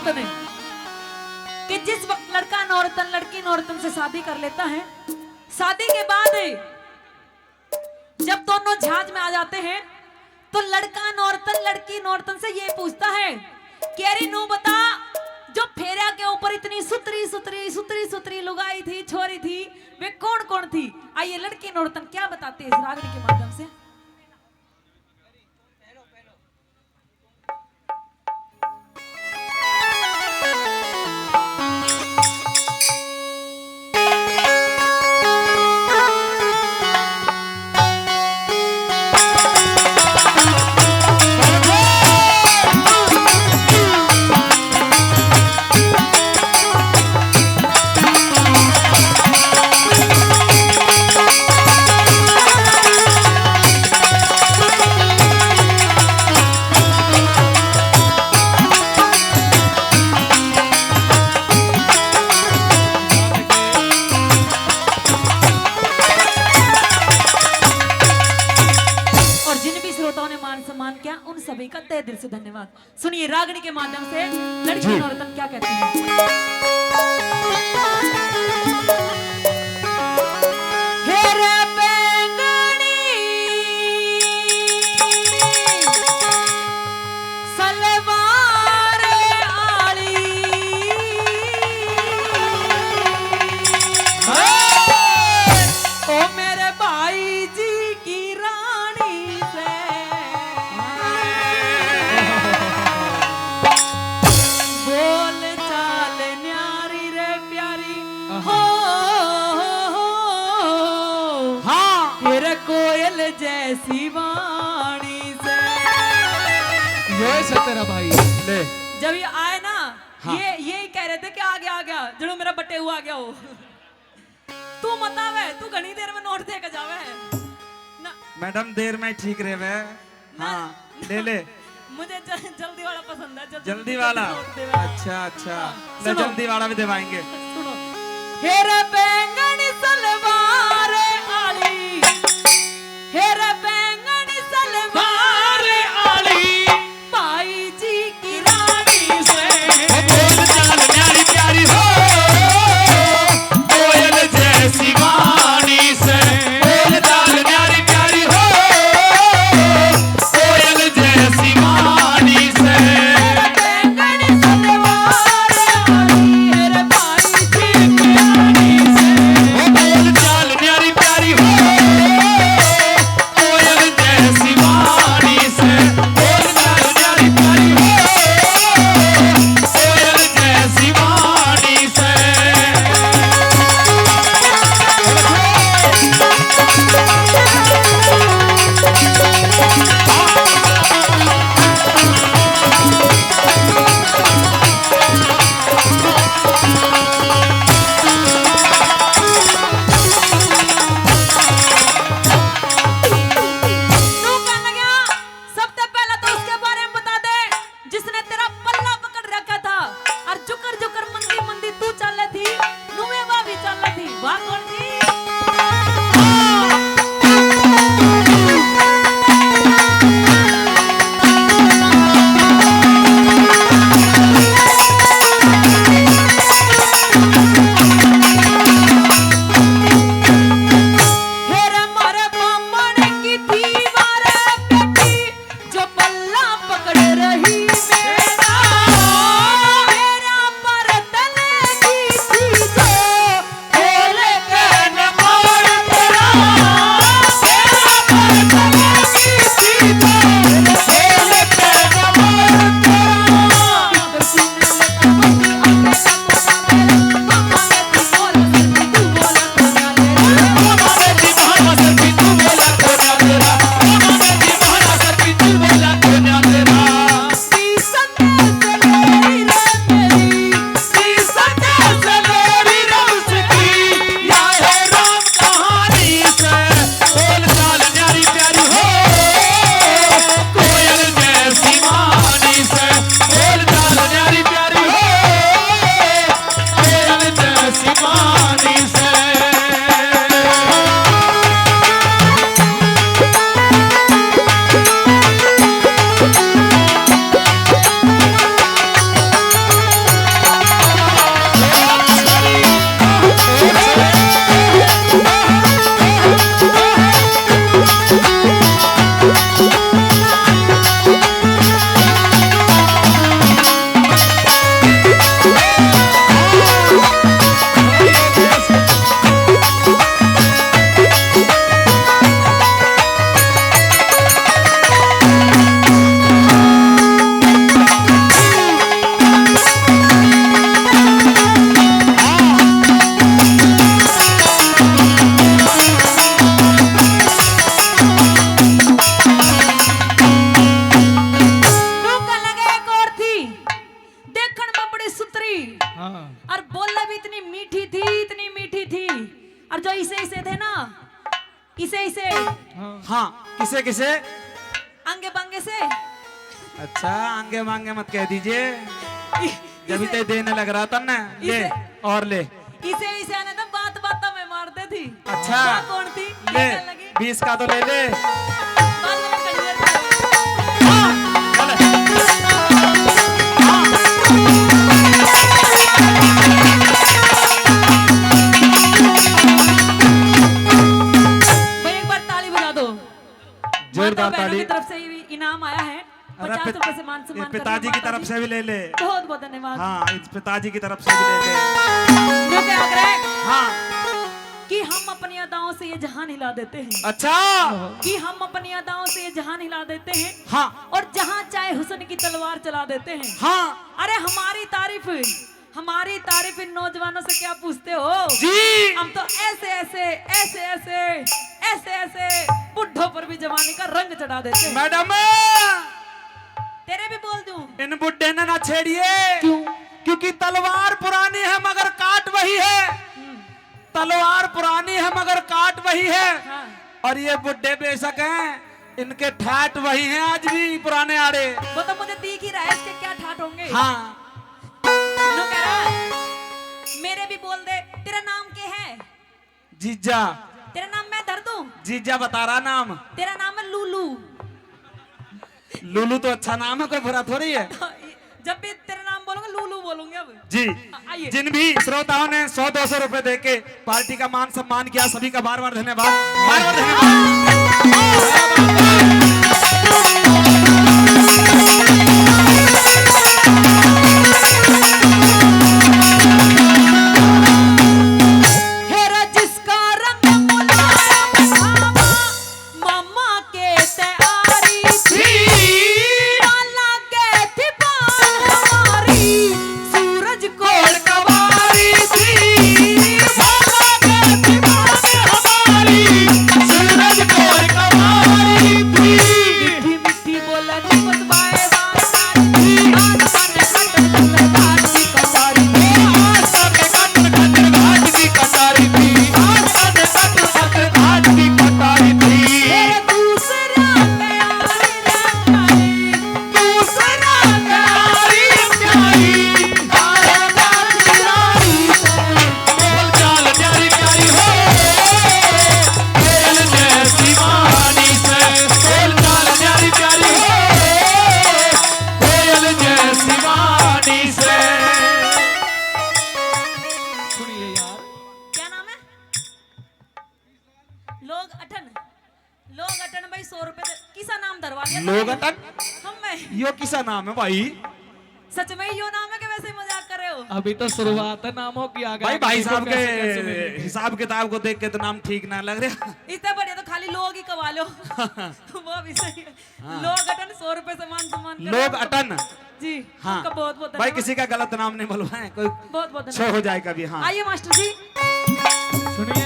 बात सुने कि जिस वक्त लड़का नौरतन लड़की नौरतन से शादी कर लेता है, शादी के बाद जब दोनों जहाज में आ जाते हैं तो लड़का नौरतन लड़की नौरतन से ये पूछता है कि अरे नू बता, जो फेरा के ऊपर इतनी सुतरी सुतरी सुतरी सुतरी लुगाई थी, छोरी थी, वे कौन कौन थी? आइए लड़की नौरतन क्या बताते हैं इस रागनी के माध्यम से। उन सभी का तहे दिल से धन्यवाद। सुनिए रागनी के माध्यम से लड़की नौरतन क्या कहती है। कोयल जैसी वाणी से ये तेरा भाई ले। जब ये आए ना, हाँ। ये कह रहे थे कि आ गया जड़ो मेरा बटे हुआ गया हो। तू मत आवे, तू घनी देर में नोट दे के जावे ना। मैडम देर में ठीक रहे वे। हाँ ले ले। मुझे जल्दी वाला पसंद है। जल्दी वाला। अच्छा अच्छा, ले जल्दी वाला भी दिवाएंगे। सुनो, हेरे बैंगनी सलवार आली, हेरे बैंगनी सलवार आली, भाई जी की रानी से बोल चाल न्यारी प्यारी हो, कोयल जैसी वाणी से। बोल चाल न्यारी प्यारी हो, कोयल जैसी वाणी से। बैंगनी सलवार आली, हेरे भाई जी की रानी से। थी हाँ और बोलना भी इतनी मीठी थी, इतनी मीठी थी। और जो इसे इसे थे ना, इसे इसे हाँ किसे किसे अंगे बंगे से, अच्छा आंगे मांगे मत कह दीजिए, जब इसे- ते देने लग रहा था ना, ले और ले। इसे इसे आने तो बात बात में मारते थी। अच्छा क्या कौन थी? ले क्या लगी? 20 का तो ले ले। बाद में कड़ी देर में- हाँ, चले। भाई एक बार ताली बजा दो। जोरदार माता बहनों ताली। की तरफ से भी इनाम आया है, 50 रुपए से मान ये सम्मान पिताजी की तरफ से भी ले ले। बहुत बहुत धन्यवाद। हाँ इस पिताजी की तरफ से भी ले ले। जो क्या कह रहे हैं हाँ कि हम अपनी अदाओं से ये जहान हिला देते हैं, अच्छा कि हम अपनी अदाओं से ये जहान हिला देते हैं, हाँ और जहां चाहे हुस्न की तलवार चला देते हैं। हाँ अरे हमारी तारीफ इन नौजवानों से क्या पूछते हो जी। हम तो ऐसे ऐसे ऐसे ऐसे ऐसे ऐसे बुढ़ों पर भी जवानी का रंग चढ़ा देते हैं। मैडम तेरे भी बोल दूं? इन बुड्ढे ने ना छेड़िए, क्यों? क्योंकि तलवार पुरानी है मगर काट वही है। तलवार पुरानी है मगर काट वही है। हाँ। और ये बुड्ढे बेशक हैं, इनके ठाट वही हैं आज भी पुराने आड़े। वो तो मुझे दिख ही रहा है, इसके क्या ठाट होंगे। हाँ नो कह रहा है, मेरे भी बोल दे। तेरा नाम क्या है? जीजा। तेरा नाम मैं धर दूं? जीजा बता रहा नाम। तेरा नाम है लूलू। लूलू तो अच्छा नाम है, कोई बुरा थोड़ी है। जब भी तेरा नाम बोलूंगा लूलू बोलूंगे अब। जी आइए। जिन भी श्रोताओं ने 100-200 रुपए देके पार्टी का मान सम्मान किया, सभी का बार बार धन्यवाद, बार बार धन्यवाद। हेरा जिसका रंग मुलायम भावा, मामा के तैयारी थी, माला के थी बाल हमारी, सूरज कोड़ कवारी थी, माला के थी बाल हमारी, सूरज कोड़ कवारी थी। मीठी मीठी बोलन बसवाए वाली नारी, आसमान कटल घाट की कवारी थी, आसमान कटल घाट की कटारी थी, आसमान कटल घाट की कटारी थी। तेरे दूसरा प्यारी रंगाई, दूसरा प्यारी रंगाई, आया लाल प्यारी बोल चाल प्यारी प्यारी हो, कोयल जैसी वाणी से बोल चाल प्यारी प्यारी हो, कोयल जैसी वाणी से। सुनिए यार, क्या नाम है? लोग अटन भाई 100 रुपए किसा नाम धरवा लिया लोग अटन? हम मैं यो किसा नाम है भाई? सच में यो नाम है कि वैसे ही मजाक कर रहे हो? अभी तो शुरुआत है नामों की, आगे भाई किसी को साहब के कैसे कैसे मिलेगी। हिसाब किताब को देख के तो नाम ठीक ना लग रहा। इतने बढ़िया तो खाली लोग ही कमा लो। वो भी सही है। लोग अटन 100 रुपए से मान सम्मान कर रहे लोग हो। अटन। जी हाँ आपका बहुत बहुत भाई धन्यवाद। किसी का गलत नाम नहीं बुलवाएं, कोई बहुत बहुत शो हो जाए कभी। हाँ आइए मास्टर जी। सुनिए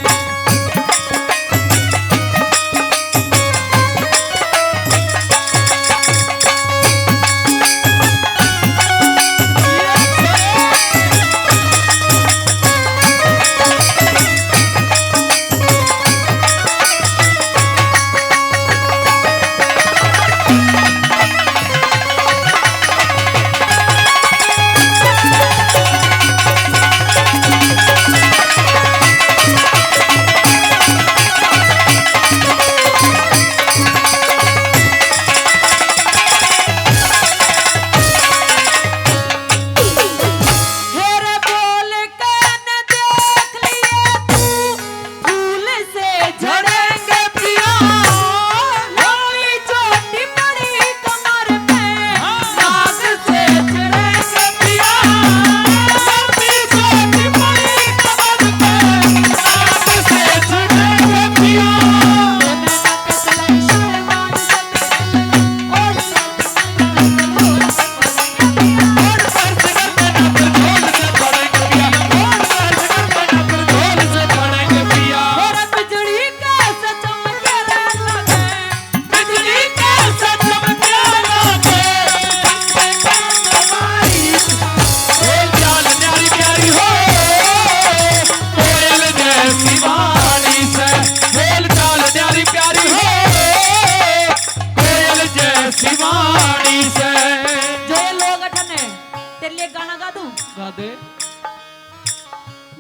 गा दे।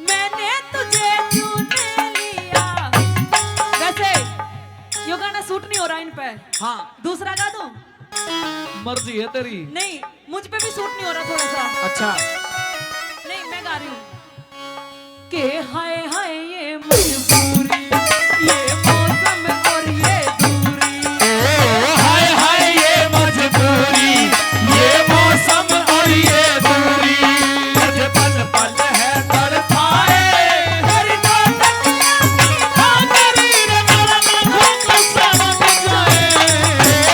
मैंने तुझे चुन लिया। वैसे यो गाना सूट नहीं हो रहा इन पे। हाँ दूसरा गा दूं? मर्जी है तेरी। नहीं, मुझ पे भी सूट नहीं हो रहा थोड़ा सा। अच्छा नहीं, मैं गा रही हूँ कि हाय हाय ये मजबूरी, ये मौसम और ये दूरी। हाय हाय ये मजबूरी, ये मौसम और ये दूरी, आज पल पल है तड़पाए, तेरी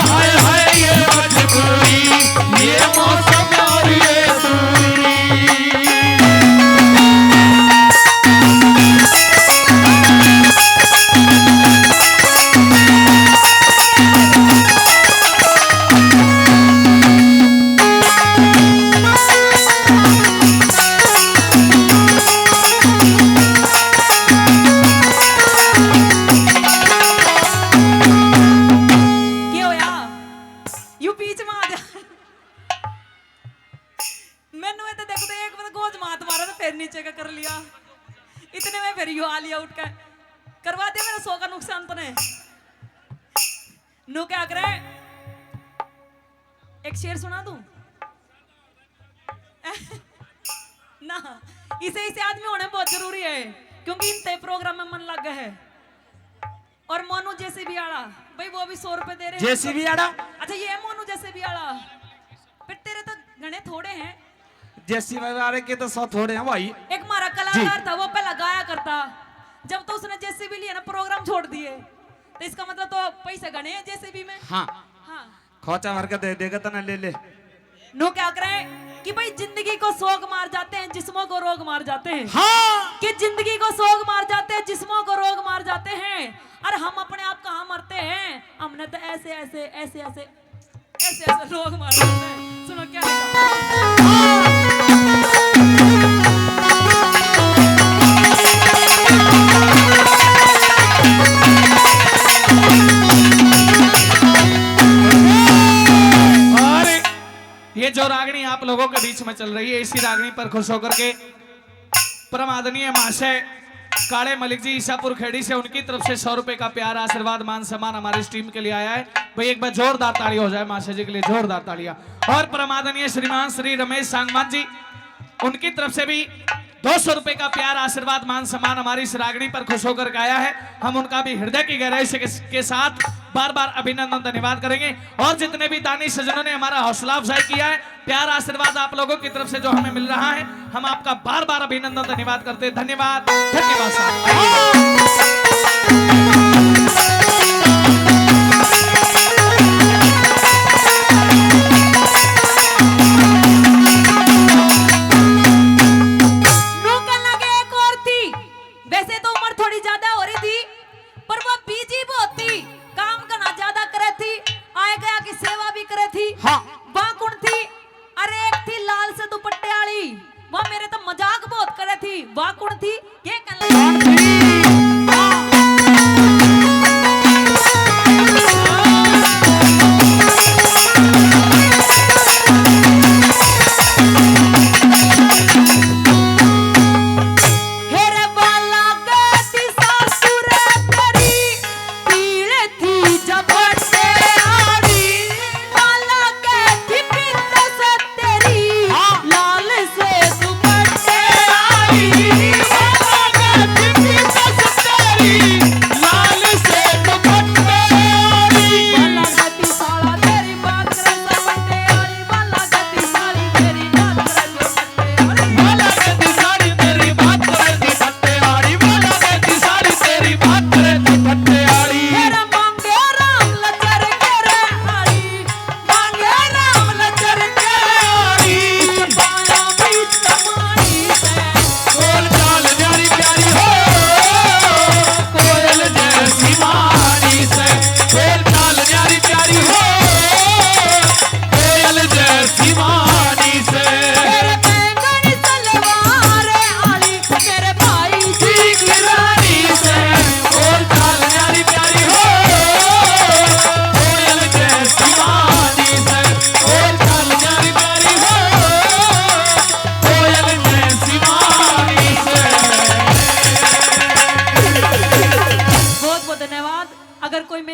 हाय हाय ये मजबूरी, ये मौसम और ये दूरी। क्या होया? यू बीच में आ जा। मैंने तो देखो तो एक बार गोज मात मारा तो फिर नीचे का कर लिया। इतने में फिर यू आ लिया उठ के। करवा दिया मेरा 100 का नुकसान तूने। नु क्या करे? एक शेर सुना दूं? ना, इसे आदमी होना बहुत जरूरी है क्योंकि इन ते प्रोग्राम में मन लग गया है। और मोनू जैसे भी आड़ा भाई वो भी 100 रुपए दे रहे हैं। जैसी भी आड़ा अच्छा ये मोनू जैसे भी आड़ा फिर तेरे तो घने थोड़े हैं। जैसी वाले के तो 100 थोड़े हैं भाई। एक हमारा कलाकार था वो पहला गाया करता, जब तो उसने जैसे भी लिया ना प्रोग्राम छोड़ दिए, तो इसका मतलब तो पैसे घने हैं जैसे भी में। हाँ हाँ खोचा भर के दे देगा तो ना ले ले। नो क्या करें कि भाई जिंदगी को शौक मार जाते हैं, जिस्मों को रोग मार जाते हैं। हाँ कि जिंदगी को शौक मार जाते हैं, जिस्मों को रोग मार जाते हैं। और हम अपने आप कहाँ मरते हैं? हमने तो ऐसे ऐसे ऐसे ऐसे ऐसे ऐसे रोग मार जाते हैं। सुनो क्या है? और ये जो रागनी आप लोगों के बीच में चल रही है, इसी रागनी पर खुश होकर के परम आदरणीय महाशय काले मलिक जी ईसापुर खेड़ी से उनकी तरफ से 100 रुपए का प्यार आशीर्वाद मान सम्मान हमारी इस टीम के लिए आया है। भाई एक बार जोरदार ताली हो जाए महाशय जी के लिए, जोरदार तालियां। और परम आदरणीय श्रीमान श्री रमेश सांगवान जी, उनकी तरफ से भी 200 रुपए का प्यार आशीर्वाद मान सम्मान हमारी इस रागनी पर खुश होकर के आया है। हम उनका भी हृदय की गहराई से के साथ बार बार अभिनंदन धन्यवाद करेंगे। और जितने भी दानी सज्जनों ने हमारा हौसला अफजाई किया है, प्यार आशीर्वाद आप लोगों की तरफ से जो हमें मिल रहा है, हम आपका बार बार अभिनंदन धन्यवाद करते हैं। धन्यवाद धन्यवाद साहब। नूकन लगे एक और थी, वैसे तो उम्र थोड़ी ज्यादा हो रही थी पर वो बीजी बहुत थी, काम करना ज्यादा करे थी, आए गया की सेवा भी करे थी। हाँ वहाँ कौन थी? अरे एक थी लाल से दुपट्टे वाली, वह मेरे तो मजाक बहुत करे थी। वहाँ कौन थी? ये कहने हेरे बाला गती सासुर तेरी, पीड़े थी जबरते आड़ी, बाला गती पिंड से तेरी, लाल से दुपट्टे आड़ी, बाला गती पिंड अगर कोई